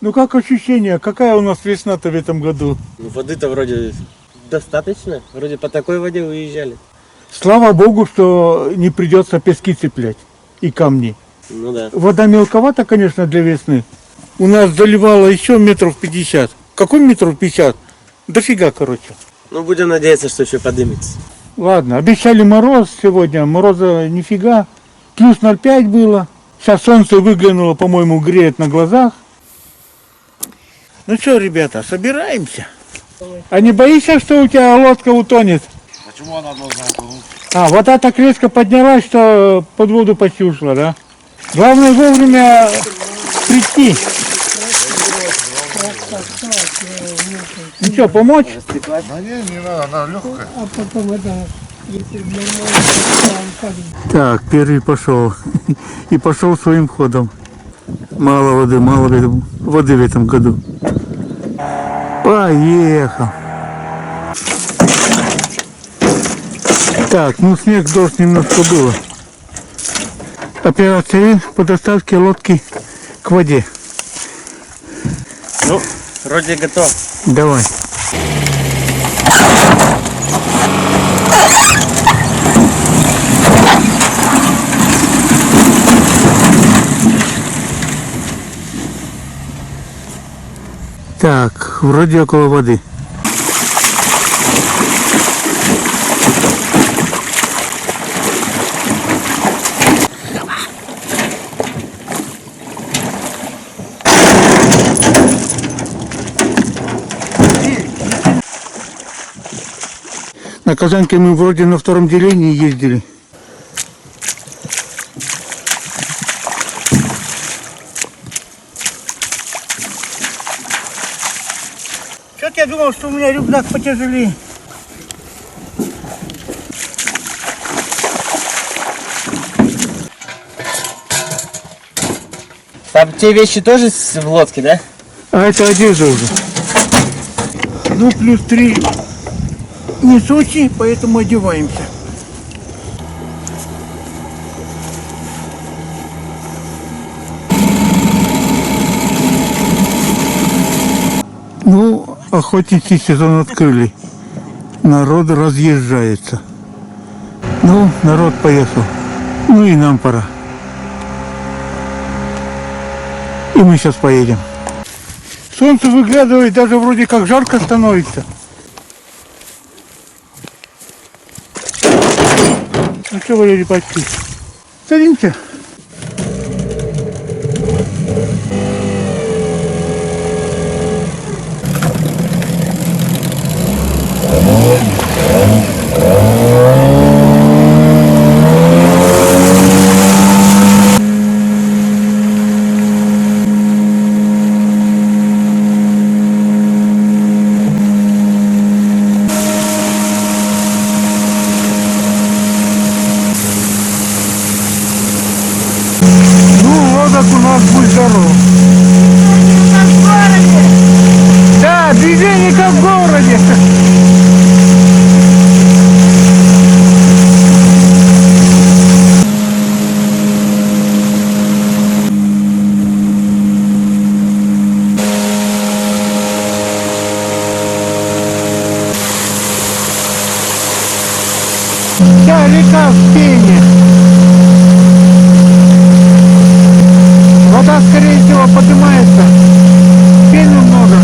Ну как ощущение? Какая у нас весна-то в этом году? Ну, воды-то вроде достаточно. Вроде по такой воде уезжали. Слава богу, что не придется пески цеплять и камни. Ну да. Вода мелковата, конечно, для весны. У нас заливало еще метров 50. Какой метров 50? Дофига, короче. Ну, будем надеяться, что еще подымется. Ладно, обещали мороз сегодня. Мороза нифига. Плюс 0,5 было. Сейчас солнце выглянуло, по-моему, греет на глазах. Ну что, ребята, собираемся. А не боишься, что у тебя лодка утонет? Почему она должна утонуть? А, вода так резко поднялась, что под воду почти ушла, да? Главное вовремя прийти. Ну что, помочь? Да не надо, она легкая. А потом это, если нормально, Так, первый пошел. И пошел своим ходом. Мало воды в этом году. Поехал. Так, ну снег, дождь немножко было. Операция по доставке лодки к воде. Ну, вроде готов. Давай. Так, вроде около воды. На Казанке мы вроде на втором делении ездили. Что-то я думал, что у меня рюкзак потяжелее. Там те вещи тоже в лодке, да? А это одежда уже. Ну, плюс 3 не Сочи, поэтому одеваемся. Ну, охотничий сезон открыли. Народ разъезжается. Ну, народ поехал. Ну и нам пора. И мы сейчас поедем. Солнце выглядывает, даже вроде как жарко становится. Ну что, Валерий Патьевич, садимся. У нас будь здоров. Да, движение как в городе. Вся река в пене. Вода, скорее всего, поднимается. Пены много.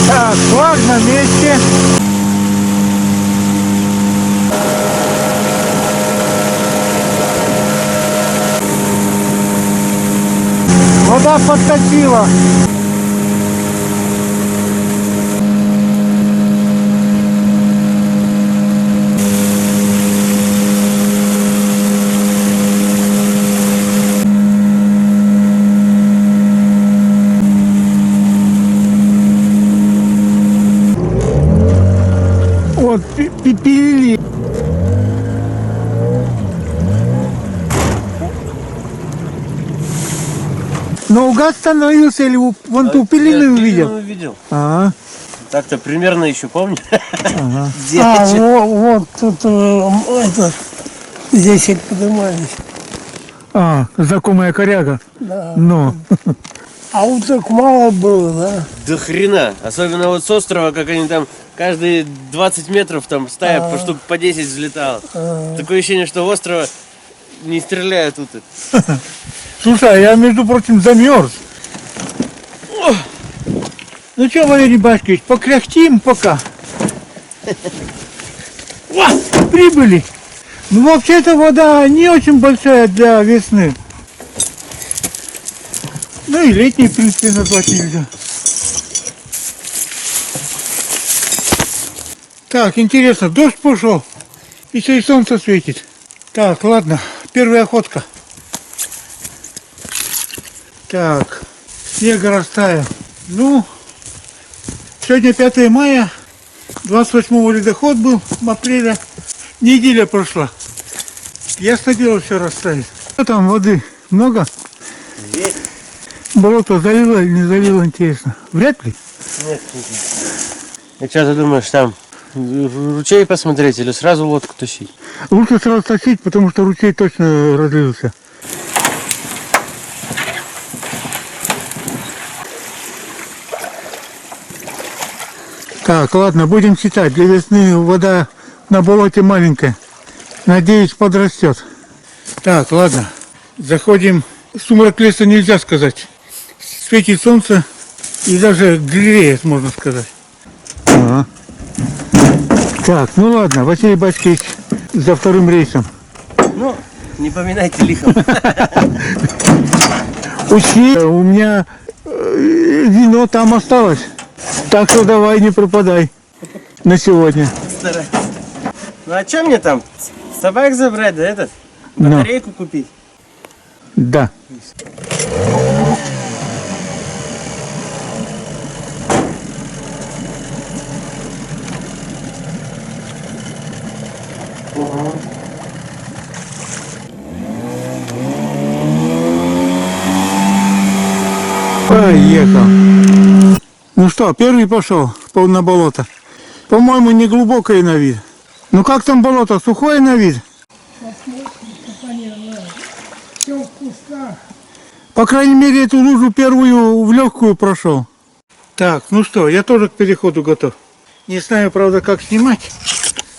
Так, флаг на месте. Вода подкатила. Наугад становился или вон ту пилину увидел? Увидел. А, Так-то примерно еще помню. ага. Где А, эти- вот тут это, здесь и поднимались. А, знакомая коряга. Да. Но. А уток мало было, да? До хрена. Особенно вот с острова, как они там каждые 20 метров там стая по штук по 10 взлетала. Такое ощущение, что острова не стреляют тут. Слушай, а я, между прочим, замерз. Ну что, Валерий Баскович, покряхтим пока. О, прибыли. Ну, вообще-то вода не очень большая для весны. Ну и летний, в принципе, назвать нельзя. Так, интересно, дождь пошел. Еще и солнце светит. Так, ладно, первая охотка. Так, снег растаял. Ну, сегодня 5 мая, 28-го ледоход был, в апреле. Неделя прошла. Ясно дело, все растает. Что там, воды много? Есть. Болото залило или не залило, интересно? Вряд ли. Нет, не знаю. И что ты думаешь, там ручей посмотреть или сразу лодку тащить? Лучше сразу тащить, потому что ручей точно разлился. Так, ладно, будем считать. Для весны вода на болоте маленькая. Надеюсь, подрастет. Так, ладно. Заходим. Сумрак леса нельзя сказать. Светит солнце и даже греет, можно сказать. Ага. Так, ну ладно, Василий Баскович за вторым рейсом. Ну, не поминайте лихом. Учти, у меня вино там осталось. Так что давай, не пропадай на сегодня. Старайтесь. Ну а что мне там? Собак забрать, да этот? Ну. Батарейку купить? Да. Поехал. Ну что, первый пошел на болото. По-моему, не глубокое на вид. Ну как там болото? Сухое на вид? Все в кустах. По крайней мере, эту лужу первую в легкую прошел. Так, ну что, я тоже к переходу готов. Не знаю, правда, как снимать,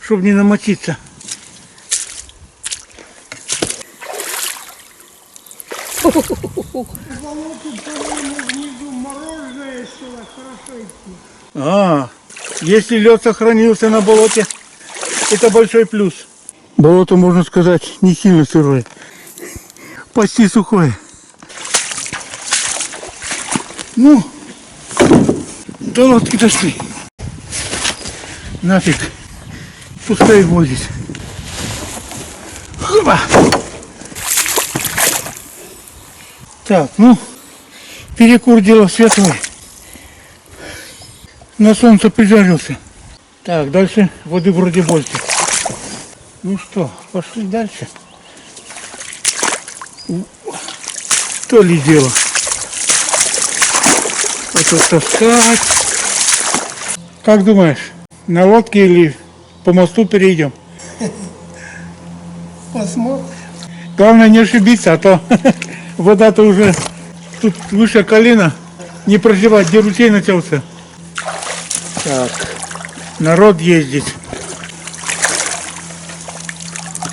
чтобы не намочиться. Внизу мороженое сило, хорошо идти. А, если лед сохранился на болоте, это большой плюс. Болото, можно сказать, не сильно сырое. Почти сухое. Ну, до лодки дошли. Нафиг. Пускай возит. Хоба. Так, ну, перекур дело светлое. На солнце прижарился. Так, дальше воды вроде больше. Ну что, пошли дальше. То ли дело. Это таскать. Как думаешь, на лодке или по мосту перейдем? Посмотрим. Главное не ошибиться, а то вода-то уже тут выше колена. Не прозевать, где ручей начался. Так, народ ездит.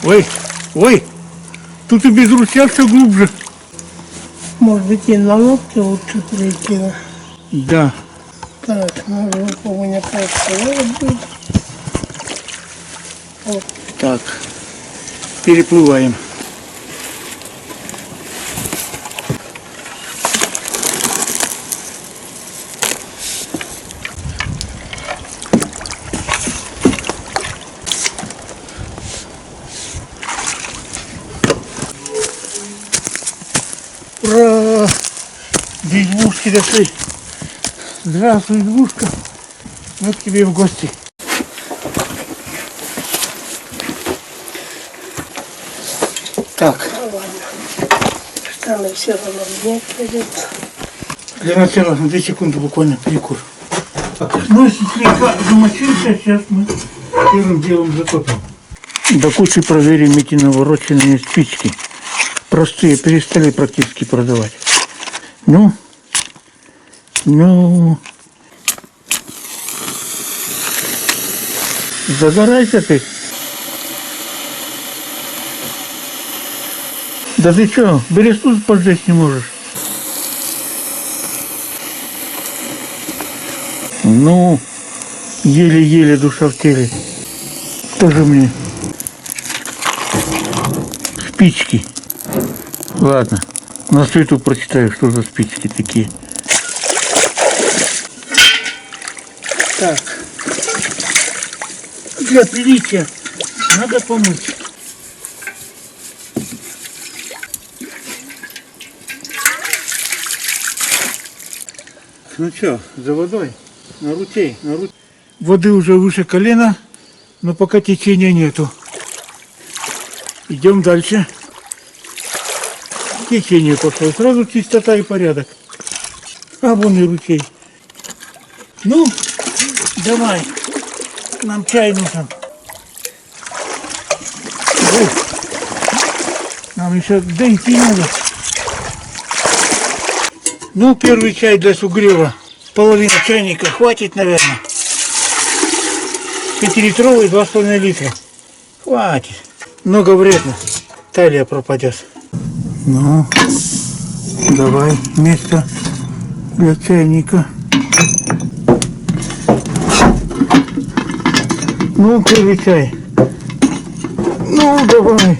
Ой, ой, тут и без ручья все глубже. Может быть, и на лодке лучше прийти. Да? Да, Так, надо у меня будет. так, переплываем. Ура! До избушки дошли. Здравствуй, избушка. Вот к тебе в гости. Так. Она все равно мне пойдет. Для начала на 2 секунды буквально перекур. Ну, если слегка замочился, сейчас мы первым делом затопим. До кучи проверим эти навороченные спички. Простые перестали практически продавать. Ну, загорайся ты. Да ты что, бересту поджечь не можешь? Ну, еле-еле душа в теле. Тоже мне спички. Ладно, на свету прочитаю, что за спички такие. Так, для приличия надо помыть. Ну что, за водой? На рутей, на рутей. Воды уже выше колена, но пока течения нету. Идем дальше. Течение пошло. Сразу чистота и порядок. А вон и ручей. Ну, давай. Нам чай нужен. Ой. Нам еще дойти надо. Ну, первый чай для сугрева. Половина чайника хватит, наверное. 5-литровый, 2,5 литра. Хватит. Много вредно. Талия пропадет. Ну, давай место для чайника. Ну, первый чай. Ну, давай.